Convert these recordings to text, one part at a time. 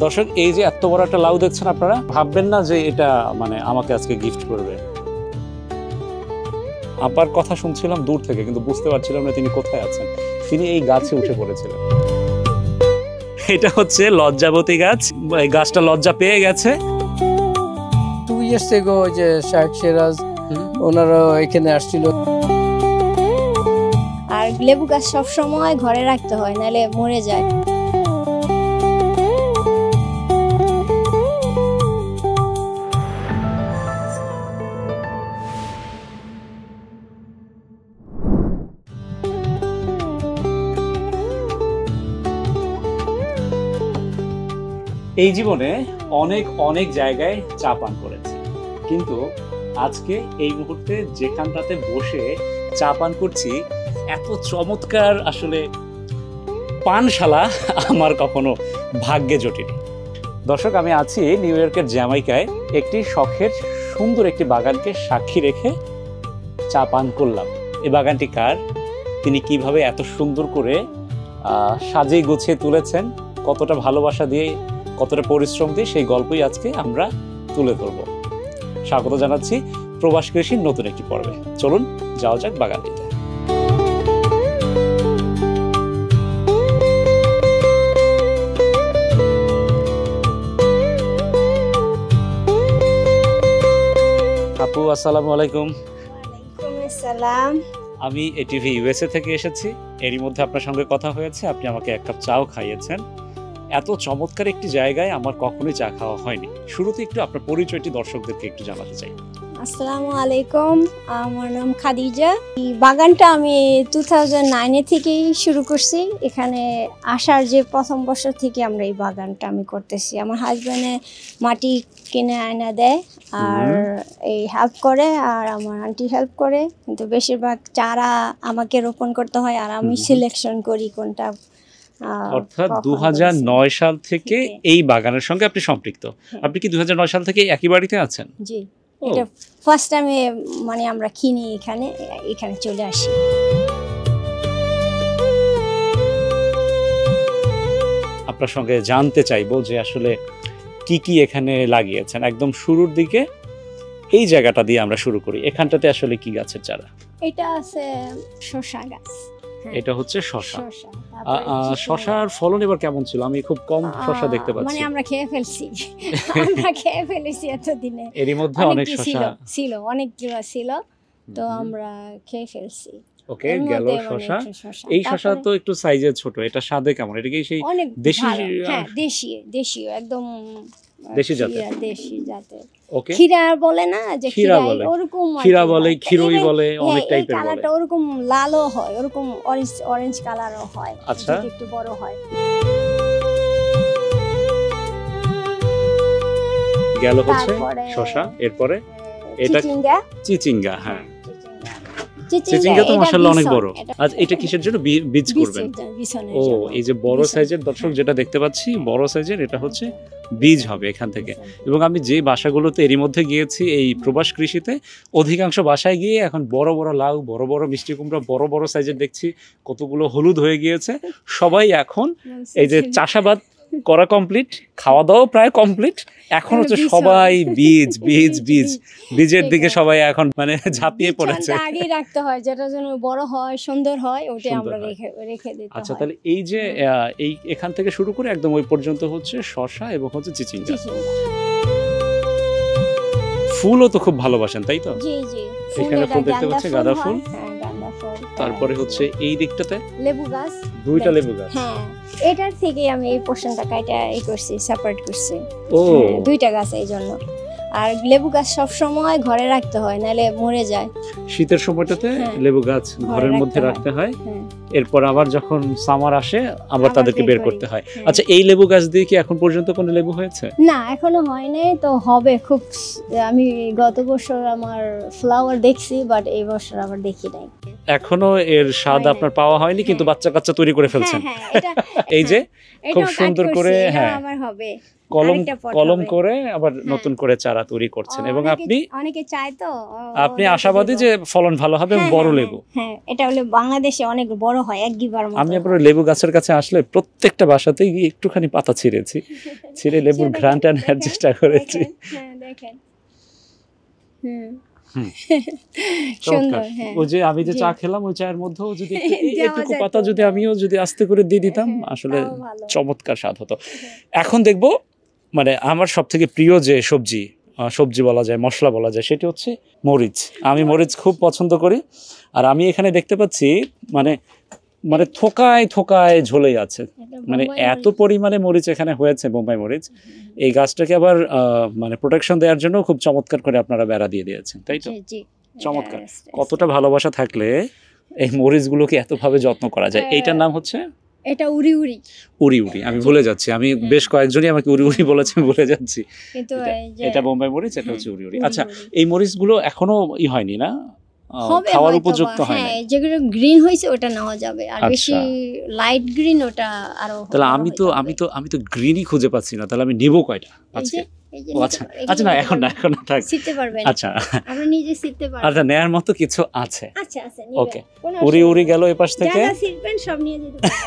দর্শক, এই যে এত বড় একটা লাউ দেখছেন আপনারা, ভাববেন না যে এটা মানে আমাকে আজকে গিফট করবে। আপার কথা শুনছিলাম দূর থেকে, কিন্তু বুঝতে পারছিলাম না তিনি কোথায় আছেন। তিনি এই গাছে উঠে পড়েছিলেন। এটা হচ্ছে লজ্জাবতী গাছ। এই গাছটা লজ্জা পেয়ে গেছে। 2 years ago যে শাইখ সিরাজ ওনারা এখানে আসছিল। আর লেবু গাছ সবসময় ঘরে রাখতে হয়, নাহলে মরে যায়। এই জীবনে অনেক অনেক জায়গায় চা পান করেছি, কিন্তু আজকে এই মুহূর্তে যেখানটাতে বসে চা পান করছি, এত চমৎকার আসলে পানশালা আমার কখনো ভাগ্যে জোটেনি। দর্শক, আমি আছি নিউ ইয়র্কের জ্যামাইকায়। একটি শখের সুন্দর একটি বাগানকে সাক্ষী রেখে চা পান করলাম। এই বাগানটি কার, তিনি কিভাবে এত সুন্দর করে সাজিয়ে গুছিয়ে তুলেছেন, কতটা ভালোবাসা দিয়ে, কতটা পরিশ্রম দিয়ে, সেই গল্পই আজকে আমরা তুলে ধরব। স্বাগত জানাচ্ছি প্রবাস কৃষির নতুন একটি পর্বে। চলুন যাওয়া যাক বাগানটিতে। আপু, আসসালামু আলাইকুম। ওয়ালাইকুম আসসালাম। আমি এটিভি ইউএসএ থেকে এসেছি। এরই মধ্যে আপনার সঙ্গে কথা হয়েছে, আপনি আমাকে এক কাপ চাও খাইয়েছেন। এত চমৎকার একটি জায়গায় আমার কখনোই চা খাওয়া হয়নি। শুরুতে একটু আপনার পরিচয়টি দর্শকদেরকে একটু জানাতে চাই। আসসালামু আলাইকুম, আমার নাম খাদিজা। এই বাগানটা আমি 2009 থেকেই শুরু করছি। এখানে আসার যে প্রথম বছর থেকে আমরা এই বাগানটা আমি করতেছি। আমার হাজব্যান্ডে মাটি কিনে আয়না দেয় আর এই হেল্প করে, আর আমার আন্টি হেল্প করে, কিন্তু বেশিরভাগ চারা আমাকে রোপণ করতে হয় আর আমি সিলেকশন করি কোনটা। অর্থাৎ 2009 সাল থেকে এই বাগানের সঙ্গে আপনি সম্পৃক্ত। আপনি কি 2009 সাল থেকে একই বাড়িতে আছেন? জি, এটা ফার্স্ট টাইমে মানে আমরা কিনি এখানে চলে আসি। আপনার সঙ্গে জানতে চাইবো যে আসলে কি কি এখানে লাগিয়েছেন। একদম শুরুর দিকে এই জায়গাটা দিয়ে আমরা শুরু করি। এখানটাতে আসলে কি গাছের চারা? এটা আছে শসা গাছ। এটা হচ্ছে শসা। শসার ফলন এবার কেমন ছিল? আমি খুব কম শসা দেখতে পাচ্ছি। মানে আমরা খেয়ে ফেলেছি এতদিনে। এরই মধ্যে অনেক শসা ছিল, অনেকগুলো ছিল, তো আমরা খেয়ে ফেলছি। ওকে, গেল শসা। এই শসা তো একটু সাইজে ছোট, এটা স্বাদে কেমন? এটা কি সেই দেশি? হ্যাঁ, দেশীয় একদম দেশি জাতের। দেশি জাতের। ওকে, ক্ষীরা বলে না, যে ক্ষীরা বলে, ওরকম ক্ষীরা বলে, ক্ষীরই বলে, অনেক টাইপের বলে। কালারটা ওরকম লালও হয়, ওরকম অরেঞ্জ কালারও হয়। আচ্ছা, একটু বড় হয়। গেল হচ্ছে শসা। এরপরে এটা চিচিঙ্গা। হ্যাঁ, চিচিঙ্গা তো মাশাআল্লাহ অনেক বড়। আজ এটা কিসের জন্য বীজ করবেন? ও, এই যে বড় সাইজের, দর্শক যেটা দেখতে পাচ্ছি বড় সাইজের, এটা হচ্ছে বীজ হবে এখান থেকে। এবং আমি যে বাসাগুলোতে এরই মধ্যে গিয়েছি এই প্রবাস কৃষিতে, অধিকাংশ বাসায় গিয়ে এখন বড় বড় লাউ, বড় বড় মিষ্টি কুমড়া, বড় বড় সাইজের দেখছি, কতগুলো হলুদ হয়ে গিয়েছে। সবাই এখন এই যে চাষাবাদ করা কমপ্লিট, খাওয়া দাওয়া প্রায় কমপ্লিট, এখন হচ্ছে সবাই বীজের দিকে সবাই এখন মানে ঝাঁপিয়ে পড়েছে। আগে রাখতে হয়, যেটা যেন বড় হয়, সুন্দর হয়, ওটা আমরা রেখে দিতে হয়। আচ্ছা, তাহলে এই যে এই এখান থেকে শুরু করে একদম ওই পর্যন্ত হচ্ছে শসা এবং হচ্ছে চিচিঙ্গা। ফুলও তো খুব ভালোবাসেন, তাই তো? জি জি, এখানে ফুল দেখতে পাচ্ছি, গাঁদা ফুল। হ্যাঁ, গাঁদা ফুল। তারপরে হচ্ছে এই দিকটাতে লেবু গাছ, 2টা লেবু গাছ। হ্যাঁ, এটার থেকে আমি এই পোর্শনটা কাটা করছি, সেপারেট করছি। ও, 2টা গাছ এই জন্য। আর লেবু গাছ সবসময় ঘরে রাখতে হয়, নাহলে মরে যায়। শীতের সময়টাতে লেবু গাছ ঘরের মধ্যে রাখতে হয়। এরপর আবার যখন সামার আসে আবার তাদেরকে বের করতে হয়। আচ্ছা, এই লেবু গাছ দিয়ে কি এখন পর্যন্ত কোনো লেবু হয়েছে? না, এখনো হয় নাই, তো হবে খুব। আমি গত বছর আমার ফ্লাওয়ার দেখছি, বাট এই বছর আবার দেখি নাই। এখনো এর স্বাদ আপনার পাওয়া হয়নি, কিন্তু বাচ্চা কাচ্চা তৈরি করে ফেলছেন। এই যে খুব সুন্দর করে, হ্যাঁ, আমার হবে। কলম আরেকটা পট কলম হবে। করে আবার হ্যাঁ। নতুন করে চারা তৈরি করছেন এবং অনেকে চায় তো আপনি ওদেরকে আশাবাদী দিব। যে ফলন ভালো হবে এবং হ্যাঁ, বড় হ্যাঁ, লেবু। হ্যাঁ এটা হলো বাংলাদেশে অনেক বড় হয় 1 গিবার মতো আমি আপনার লেবু গাছের কাছে আসলে প্রত্যেকটা বাসাতেই গিয়ে একটুখানি পাতা ছিঁড়েছি, ছিঁড়ে লেবুর সেটা ঘ্রাণটা দেখেন, নেওয়ার চেষ্টা করেছি। হ্যাঁ দেখেন হুম। সুন্দর চমৎকার। হ্যাঁ ওই যে আমি যে জি। চা খেলাম ওই চায়ের মধ্যেও যদি দেওয়া এটুকু যায় পাতা তো যদি ভালো। আমিও যদি আস্তে করে দিয়ে দিতাম হ্যাঁ, আসলে তাও ভালো। চমৎকার স্বাদ হতো। এখন দেখবো মানে আমার সব থেকে প্রিয় যে সবজি বলা যায়, মশলা বলা যায়, সেটি হচ্ছে মরিচ। আমি মরিচ খুব পছন্দ করি। আর আমি এখানে দেখতে পাচ্ছি মানে মানে থোকায় থোকায় ঝোলে আছে, এটা মানে বোম্বাই এত মরিচ। পরিমাণে মরিচ এখানে হয়েছে, বোম্বাই মরিচ। এই গাছটাকে আবার মানে প্রোটেকশন দেওয়ার জন্য খুব চমৎকার করে আপনারা বেড়া দিয়ে দিয়েছেন, তাই তো? জি, জি। চমৎকার। Yes, yes, কতটা yes. ভালোবাসা থাকলে এই মরিচগুলোকে এতভাবে যত্ন করা যায়। হ্যাঁ। এইটার নাম হচ্ছে এটা উড়ি উড়ি উড়ি উড়ি। আমি ভুলে যাচ্ছি, আমি বেশ কয়েকজনই আমাকে উড়ি উড়ি বলেছে, আমি ভুলে যাচ্ছি। কিন্তু এই যে এটা বোম্বাই মরিচ, এটা হচ্ছে উড়ি উড়ি। উড়ি আচ্ছা, উড়ি। এই মরিচগুলো এখনো হয়নি না, হবে খাওয়ার হয়তো উপযুক্ত বা, হয় হ্যাঁ না। যেগুলো গ্রিন হয়েছে ওটা নেওয়া যাবে আর আচ্ছা। বেশি লাইট গ্রিন ওটা আরো তাহলে বড় আমি হইতে তো হবে। আমি তো আমি তো গ্রিনই খুঁজে পাচ্ছি না, তাহলে আমি নেবো কয়টা এই আজকে? যে ও নিতে আচ্ছা পারবেন, আচ্ছা, না এখন না, এখন না, থাক। শিখতে পারবেন আচ্ছা আপনি নিজে শিখতে পারবেন আচ্ছা, নেয়ার মতো কিছু আছে। আচ্ছা আচ্ছা ওকে, কোনো উড়ি অসুবিধা উড়ি নেই। গেল এপাশ যা থেকে। যা শিখবেন সব নিয়ে যেতে পারবেন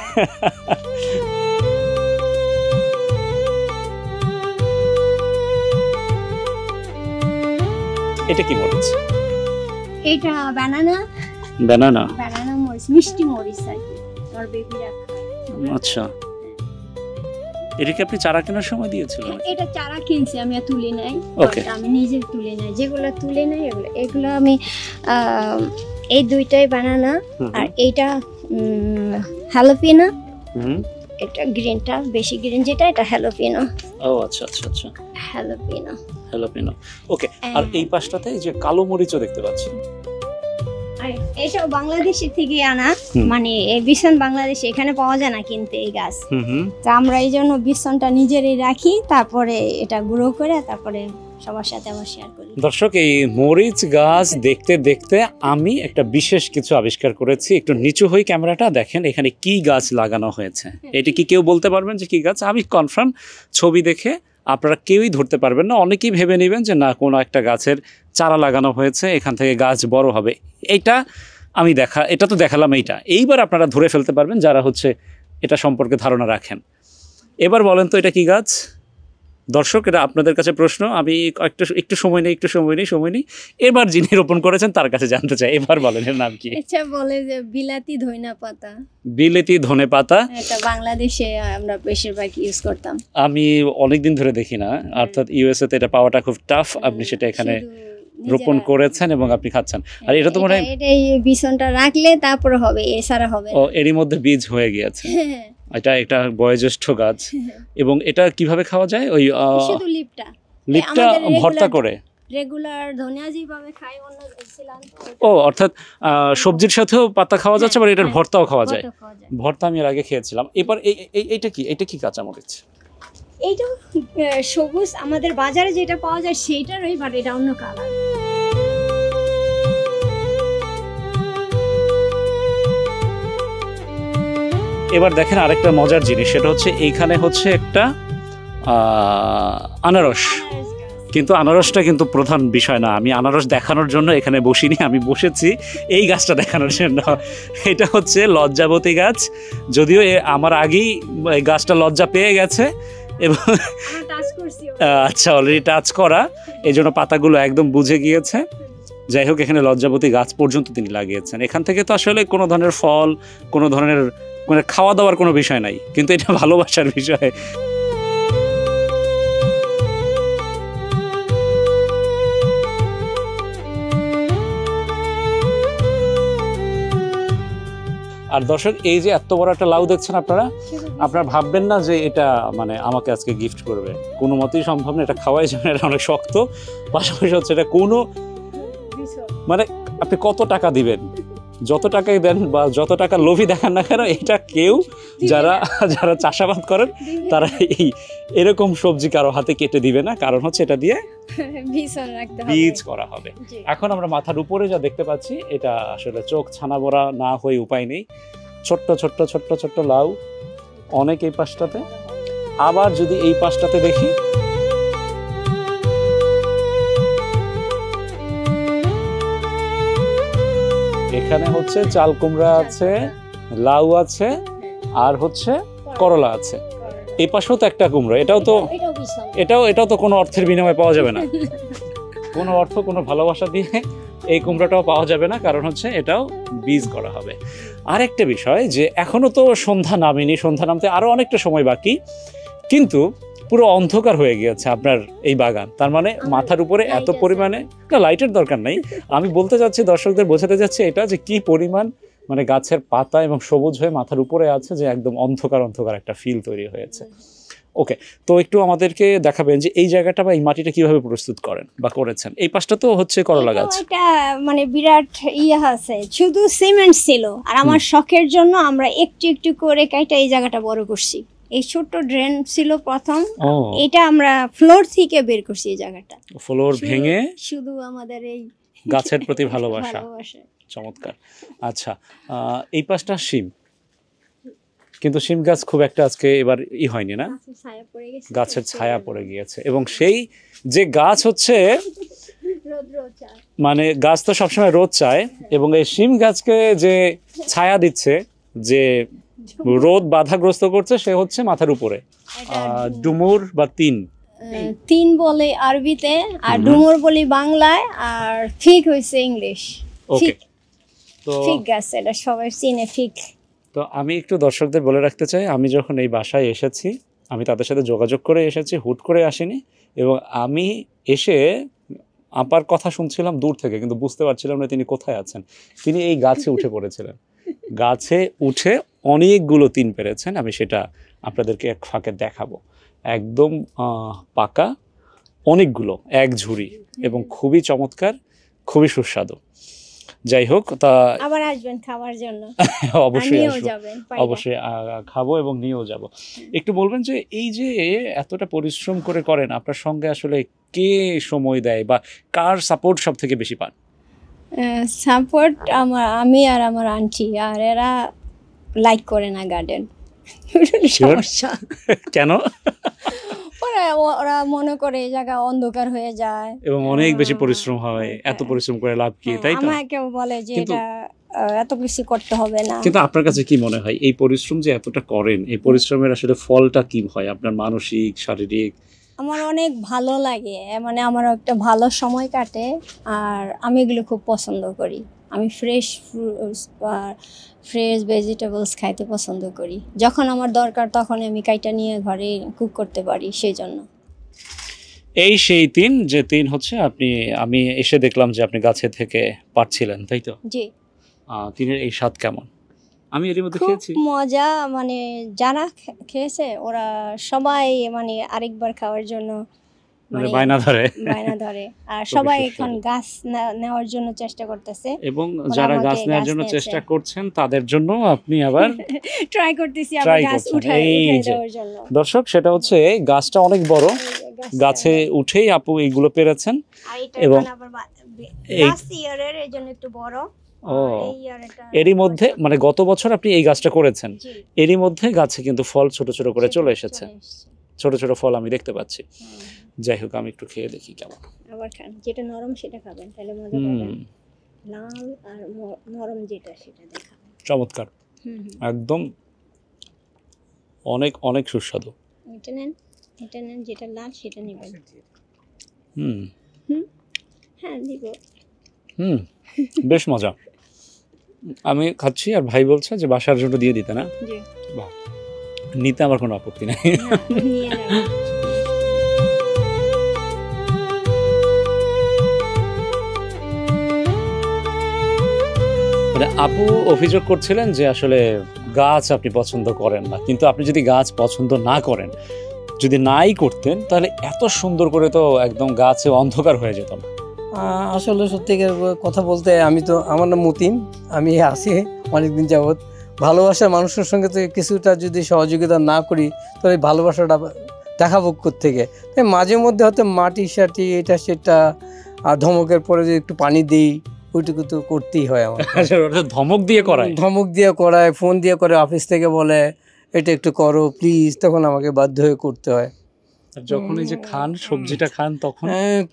এটা কি মরিচ? এটা বানানা ব্যানানা। বানানা মরিচ মিষ্টি মরিচ আর কি আর বেবিরা খায় আচ্ছা, এটা কি আপনি চারা কেনার সময় দিয়েছিলেন? এটা চারা কিনছি আমি আর তুলে নাই Okay. আমি নিজে তুলে নাই যেগুলো তুলে নাই এগুলো আমি এই দুইটাই বানানা আর এইটা হ্যালোপিনো হুম। এটা গ্রিনটা বেশি গ্রিন যেটা এটা হ্যালোপিনো ও আচ্ছা আচ্ছা আচ্ছা, হ্যালোপিনো হ্যালোপিনো। ওকে, আর এই পাশটাতে এই যে কালো মরিচও দেখতে পাচ্ছি। আর এটাও বাংলাদেশে থেকে আনা হুম। মানে এই বিছন বাংলাদেশে এখানে পাওয়া যায় না কিনতে এই গাছ হুম হুম। তা আমরা এই জন্য বিছনটা নিজেরই রাখি তারপরে এটা গ্রো করে তারপরে সবার সাথে আবার শেয়ার করি দর্শক, এই মরিচ গাছ দেখতে দেখতে আমি একটা বিশেষ কিছু আবিষ্কার করেছি। একটু নিচু হই ক্যামেরাটা, দেখেন এখানে কি গাছ লাগানো হয়েছে। এটি কি কেউ বলতে পারবেন যে কি গাছ? আমি কনফার্ম ছবি দেখে আপনারা কেউই ধরতে পারবেন না। অনেকেই ভেবে নেবেন যে না, কোনো একটা গাছের চারা লাগানো হয়েছে, এখান থেকে গাছ বড় হবে। এটা তো দেখালাম। এইবার আপনারা ধরে ফেলতে পারবেন যারা হচ্ছে এটা সম্পর্কে ধারণা রাখেন। এবার বলেন তো এটা কি গাছ? দর্শক, এটা আপনাদের কাছে প্রশ্ন। আমি একটু সময় নেই। এবার যিনি রোপণ করেছেন তার কাছে জানতে চাই। এবার বলেন এর নাম কি? আচ্ছা বলে যে বিলাতি ধইনা পাতা বিলেতি ধনে পাতা। এটা বাংলাদেশে আমরা বেশিরভাগ ইউজ করতাম আমি অনেকদিন ধরে দেখি না, অর্থাৎ ইউএসএ তে এটা পাওয়াটা খুব টাফ। আপনি সেটা এখানে শুধু রোপণ নিজেরা- করেছেন এবং আপনি খাচ্ছেন। আর এটা তো মনে হয় এটা এই বিছনটা রাখলে তারপরে হবে এছাড়া হবে না। ও এরই মধ্যে বীজ হয়ে গিয়েছে। এটা একটা বয়োজ্যেষ্ঠ গাছ। এবং এটা কিভাবে খাওয়া যায়? ওই শুধু লিপটা লিপটা আমাদের ভর্তা regular- করে। রেগুলার ধনিয়া যেভাবে খাই অন্য ছিলাম ও অর্থাৎ সবজির সাথেও পাতা খাওয়া যাচ্ছে, আবার এটার হ্যাঁ, ভর্তাও খাওয়া যায়। ভর্তা আমি এর আগে খেয়েছিলাম। এবার এইটা কি কাঁচামরিচ? এইটা সবুজ আমাদের বাজারে যেটা পাওয়া যায় সেইটারই, বাট এটা অন্য কালার। এবার দেখেন আরেকটা মজার জিনিস, সেটা হচ্ছে এইখানে হচ্ছে একটা আনারস। কিন্তু আনারসটা কিন্তু প্রধান বিষয় না। আমি আনারস দেখানোর জন্য এখানে বসিনি, আমি বসেছি এই গাছটা দেখানোর জন্য। এটা হচ্ছে লজ্জাবতী গাছ। যদিও আমার আগেই এই গাছটা লজ্জা পেয়ে গেছে এবং আমরা টাচ করছি আচ্ছা অলরেডি টাচ করা, এই জন্য পাতাগুলো একদম বুঝে গিয়েছে। যাই হোক, এখানে লজ্জাবতী গাছ পর্যন্ত তিনি লাগিয়েছেন। এখান থেকে তো আসলে কোনো ধরনের ফল, কোনো ধরনের মানে খাওয়া দাওয়ার কোনো বিষয় নাই, কিন্তু এটা ভালোবাসার বিষয়। আর দর্শক, এই যে এত বড় একটা লাউ দেখছেন আপনারা ভাববেন না যে এটা মানে আমাকে আজকে গিফট করবে, কোনো মতেই সম্ভব না। এটা খাওয়াই যাবে না, এটা অনেক শক্ত। পাশাপাশি হচ্ছে এটা কোনো মানে আপনি কত টাকা দিবেন, যত টাকাই দেন বা যত টাকা লোভী দেখান না কেন, এটা কেউ যারা চাষাবাদ করেন তারা এরকম সবজি কারো হাতে কেটে দিবে না, কারণ হচ্ছে এটা দিয়ে বীজ করা হবে। এখন আমরা মাথার উপরে যা দেখতে পাচ্ছি, এটা আসলে চোখ ছানা বড়া না হয়ে উপায় নেই। ছোট্ট ছোট্ট ছোট্ট ছোট্ট লাউ অনেক এই পাশটাতে। আবার যদি এই পাশটাতে দেখি, এখানে হচ্ছে চাল কুমড়া আছে, লাউ আছে, আর হচ্ছে করলা আছে। এই পাশেও তো একটা কুমড়ো, এটাও তো কোনো অর্থের বিনিময়ে পাওয়া যাবে না, কোনো অর্থ কোনো ভালোবাসা দিয়ে এই কুমড়োটাও পাওয়া যাবে না, কারণ হচ্ছে এটাও বীজ করা হবে। আরেকটা বিষয় যে এখনো তো সন্ধ্যা নামেনি, সন্ধ্যা নামতে আরো অনেকটা সময় বাকি, কিন্তু পুরো অন্ধকার হয়ে গিয়েছে আপনার এই বাগান। তার মানে মাথার উপরে এত পরিমাণে, না লাইটের দরকার নাই, আমি বলতে চাচ্ছি দর্শকদের বোঝাতে যাচ্ছি এটা যে কি পরিমাণ মানে গাছের পাতা এবং সবুজ হয়ে মাথার উপরে আছে, যে একদম অন্ধকার অন্ধকার একটা ফিল তৈরি হয়েছে। ওকে, তো একটু আমাদেরকে দেখাবেন যে এই জায়গাটা বা এই মাটিটা কিভাবে প্রস্তুত করেন বা করেছেন। এই পাশটা তো হচ্ছে করলা গাছ, এটা মানে বিরাট আছে, শুধু সিমেন্ট ছিল, আর আমার শখের জন্য আমরা একটু একটু করে কাইটা এই জায়গাটা বড় করছি। এই ছোট্ট ড্রেন ছিল প্রথম, এটা আমরা ফ্লোর থেকে বের করছি। এই জায়গাটা ফ্লোর ভেঙে শুধু আমাদের এই গাছের প্রতি ভালোবাসা। চমৎকার। আচ্ছা, এই পাশটা শিম, কিন্তু শিম গাছ খুব একটা আজকে এবার হয়নি না, গাছের ছায়া পড়ে গিয়েছে। এবং সেই যে গাছ হচ্ছে মানে গাছ তো সবসময় রোদ চায়, এবং এই শিম গাছকে যে ছায়া দিচ্ছে, যে রোদ বাধাগ্রস্ত করছে, সে হচ্ছে মাথার উপরে ডুমুর বা তিন বলে আরবিতে, আর ডুমুর বলি বাংলায়, আর ফিগ হইছে ইংলিশ। ওকে, তো ফিগ গাছ, এটা সবাই চিনে ফিগ। তো আমি একটু দর্শকদের বলে রাখতে চাই, আমি যখন এই বাসায় এসেছি আমি তাদের সাথে যোগাযোগ করে এসেছি, হুট করে আসিনি। এবং আমি এসে আপার কথা শুনছিলাম দূর থেকে, কিন্তু বুঝতে পারছিলাম না তিনি কোথায় আছেন। তিনি এই গাছে উঠে পড়েছিলেন, গাছে উঠে অনেকগুলো তিন পেরেছেন। আমি সেটা আপনাদেরকে এক ফাঁকে দেখাবো। একদম পাকা অনেকগুলো, এক ঝুড়ি, এবং খুবই চমৎকার, খুবই সুস্বাদু। যাই হোক, তা আবার আসবেন খাওয়ার জন্য। অবশ্যই অবশ্যই খাবো এবং নিয়েও যাব। একটু বলবেন যে এই যে এতটা পরিশ্রম করে করেন, আপনার সঙ্গে আসলে কে সময় দেয় বা কার সাপোর্ট সব থেকে বেশি পান? সাপোর্ট আমি আর আমার আন্টি, আর এরা লাইক করে না গার্ডেন। সমস্যা কেন? ওরা মনে করে এই জায়গা অন্ধকার হয়ে যায় এবং অনেক বেশি পরিশ্রম হয়, এত পরিশ্রম করে লাভ কি, তাই তো? আমাকে বলে যে এটা এত কিছু করতে হবে না। কিন্তু আপনার কাছে কি মনে হয় এই পরিশ্রম যে এতটা করেন, এই পরিশ্রমের আসলে ফলটা কি হয় আপনার মানসিক, শারীরিক? আমার অনেক ভালো লাগে, মানে আমার একটা ভালো সময় কাটে, আর আমি এগুলো খুব পছন্দ করি। আমি ফ্রেশ ভেজিটেবলস খাইতে পছন্দ করি। যখন আমার দরকার তখন আমি কাইটা নিয়ে ঘরে কুক করতে পারি, সেই জন্য। এই সেই তিন হচ্ছে আমি এসে দেখলাম যে আপনি গাছে থেকে পারছিলেন, তাই তো? জি। তিনের এই স্বাদ কেমন? আমি এর মধ্যে খেয়েছি, মজা, মানে যারা খেয়েছে ওরা সবাই মানে আরেকবার খাওয়ার জন্য মানে বায়না ধরে, আর সবাই এখন গাছ নেওয়ার জন্য চেষ্টা করতেছে। এবং যারা গাছ নেওয়ার জন্য চেষ্টা করছেন তাদের জন্য আপনি আবার ট্রাই করতেছি আবার গাছ উঠাই দেওয়ার জন্য। দর্শক, সেটা হচ্ছে গাছটা অনেক বড়, গাছে উঠেই আপু এইগুলো পেরেছেন, এবং এর জন্য একটু বড়। এরই মধ্যে মানে গত বছর আপনি এই গাছটা করেছেন, এরই মধ্যে গাছে কিন্তু ফল ছোট ছোট করে চলে এসেছে, ছোট ছোট ফল আমি দেখতে পাচ্ছি। যাই হোক, আমি একটু খেয়ে দেখি কেমন। আবার খান, যেটা নরম সেটা খাবেন, তাহলে মজা পাবেন। লাল আর নরম যেটা সেটা দেখাবেন। চমৎকার, একদম অনেক অনেক সুস্বাদু। এটা নেন, যেটা লাল সেটা নেবেন। হ্যাঁ দিব। বেশ মজা। আমি খাচ্ছি আর ভাই বলছে যে বাসার জন্য দিয়ে দিতে না। বাহ, নিতে আমার কোনো আপত্তি নাই। আপু অভিযোগ করছিলেন যে আসলে গাছ আপনি পছন্দ করেন না, কিন্তু আপনি যদি গাছ পছন্দ না করেন, যদি নাই করতেন, তাহলে এত সুন্দর করে তো একদম গাছে অন্ধকার হয়ে যেত না। আসলে সত্যিকার কথা বলতে, আমার নাম মতিন, আমি আছি অনেকদিন যাবৎ। ভালোবাসার মানুষের সঙ্গে তো কিছুটা যদি সহযোগিতা না করি, তাহলে ভালোবাসাটা দেখাবো কোত্থেকে। তাই মাঝে মধ্যে হয়তো মাটি সাটি এটা সেটা, আর ধমকের পরে যদি একটু পানি দিই, ওইটুকু তো করতেই হয় আমার। ধমক দিয়ে করায়, ফোন দিয়ে করে, অফিস থেকে বলে এটা একটু করো প্লিজ, তখন আমাকে বাধ্য হয়ে করতে হয়। আর যখন এই যে খান, সবজিটা খান, তখন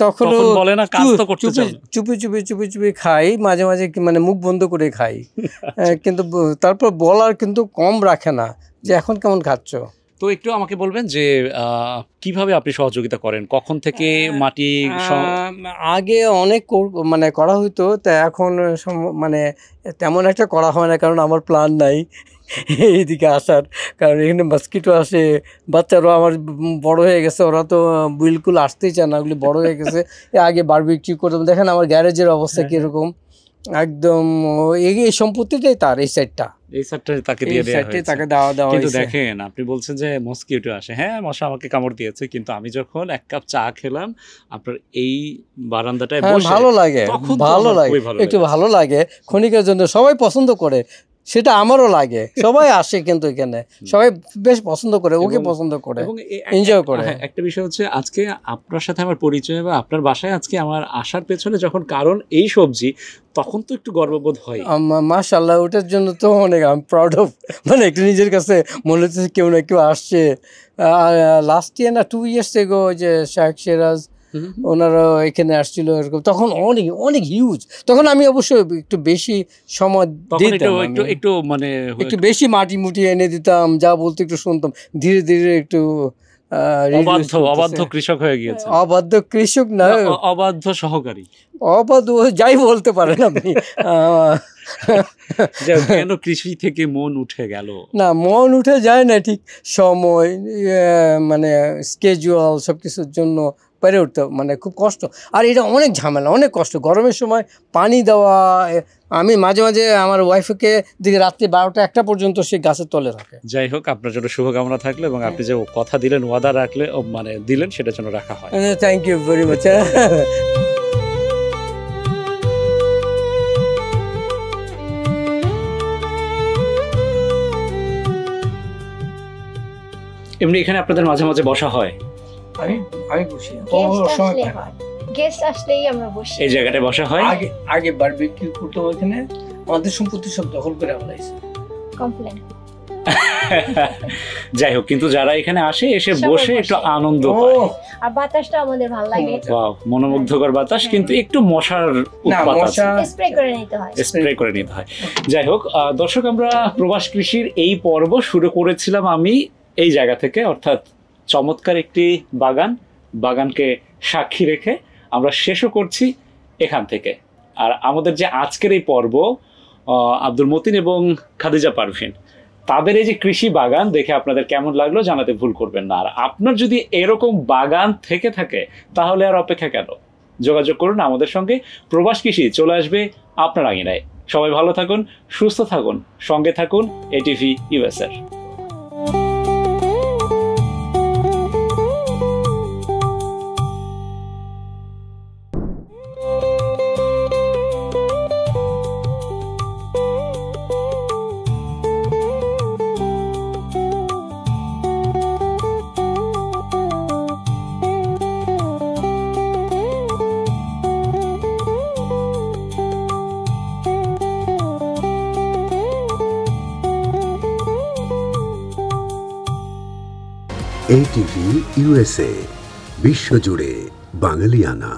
তখন তখন বলে না কাজ তো করতে চাও না। চুপি খাই, মাঝে মাঝে মানে মুখ বন্ধ করে খাই। কিন্তু তারপর বলার কিন্তু কম রাখে না যে এখন কেমন খাচ্ছ। তো একটু আমাকে বলবেন যে কিভাবে আপনি সহযোগিতা করেন, কখন থেকে মাটি আগে অনেক মানে করা হইতো, তা এখন মানে তেমন একটা করা হয় না, কারণ আমার প্ল্যান নাই এইদিকে আসার। কারণ এখানে মস্কিটো আসে, বাচ্চারাও আমার বড় হয়ে গেছে, ওরা তো বিলকুল আসতেই চায় না, ওগুলি বড় হয়ে গেছে। আগে বারবিকিউ করতাম, দেখেন আমার গ্যারেজের অবস্থা কীরকম, একদম এই সম্পত্তিটাই তার, এই সাইডটা তাকে দিয়ে দেওয়া হয়েছে। তাকে দেওয়া কিন্তু দেখেন আপনি বলছেন যে মস্কিটো আসে, হ্যাঁ মশা আমাকে কামড় দিয়েছে, কিন্তু আমি যখন এক কাপ চা খেলাম আপনার এই বারান্দাটায় বসে, ভালো লাগে, একটু ভালো লাগে ক্ষণিকের জন্য। সবাই পছন্দ করে, সেটা আমারও লাগে। সবাই আসে কিন্তু এখানে সবাই বেশ পছন্দ করে, ওকে পছন্দ করে, এনজয় করে। একটা বিষয় হচ্ছে আজকে আপনার সাথে আমার পরিচয় বা আপনার বাসায় আজকে আমার আসার পেছনে যখন কারণ এই সবজি, তখন তো একটু গর্ববোধ হয়। মাশাআল্লাহ, ওটার জন্য তো অনেক আমি প্রাউড অফ, মানে একটু নিজের কাছে মনে হচ্ছে কেউ না কেউ আসছে। লাস্ট ইয়ার না 2 years এগো যে শাহ সিরাজ ওনারা এখানে আসছিল এরকম, তখন অনেক অনেক হিউজ। তখন আমি অবশ্যই একটু বেশি সময় দিতাম, একটু মানে একটু বেশি মাটি মুটি এনে দিতাম, যা বলতে একটু শুনতাম। ধীরে ধীরে একটু অবাধ্য কৃষক হয়ে গিয়েছে। অবাধ্য কৃষক না, অবাধ্য সহকারী, অবাধ্য যাই বলতে পারেন আপনি। কেন কৃষি থেকে মন উঠে গেল? না, মন উঠে যায় না, ঠিক সময় মানে স্কেজুয়াল সব কিছুর জন্য পেরে উঠতে মানে খুব কষ্ট। আর এটা অনেক ঝামেলা, অনেক কষ্ট। গরমের সময় পানি দেওয়া, আমি মাঝে মাঝে আমার ওয়াইফকে দিকে রাত্রি 12টা-1টা পর্যন্ত সে গাছের তলে রাখে। যাই হোক, আপনার জন্য শুভকামনা থাকলো, এবং আপনি যে কথা দিলেন, ওয়াদা রাখলে মানে দিলেন, সেটার জন্য রাখা হয়। Thank you very much. এমনি এখানে আপনাদের মাঝে মাঝে বসা হয়? আমি বসি, গেস্ট আসলেই আমরা বসি, এই জায়গাটায় বসা হয়। আগে বারবিকিউ করতাম ওখানে, আমাদের সম্পত্তি সব দখল করে ফেলাইছে, কমপ্লেন। যাই হোক, কিন্তু যারা এখানে আসে এসে বসে একটু আনন্দ পায়, আর বাতাসটা আমাদের ভালো লাগে। ওয়াও, মনোমুগ্ধকর বাতাস, কিন্তু একটু মশার উৎপাত আছে, স্প্রে করে নিতে হয়। যাই হোক দর্শক, আমরা প্রবাস কৃষির এই পর্ব শুরু করেছিলাম আমি এই জায়গা থেকে, অর্থাৎ চমৎকার একটি বাগানকে সাক্ষী রেখে আমরা শেষও করছি এখান থেকে। আর আমাদের যে আজকের এই পর্ব, আব্দুল মতিন এবং খাদিজা পারভিন, তাদের এই যে কৃষি বাগান দেখে আপনাদের কেমন লাগলো জানাতে ভুল করবেন না। আর আপনার যদি এরকম বাগান থেকে থাকে তাহলে আর অপেক্ষা কেন, যোগাযোগ করুন আমাদের সঙ্গে। প্রবাস কৃষি চলে আসবে আপনার আঙিনায়। সবাই ভালো থাকুন, সুস্থ থাকুন, সঙ্গে থাকুন এটিভি ইউএসএর। এটিভি ইউএসএ, বিশ্বজুড়ে বাঙালিয়ানা।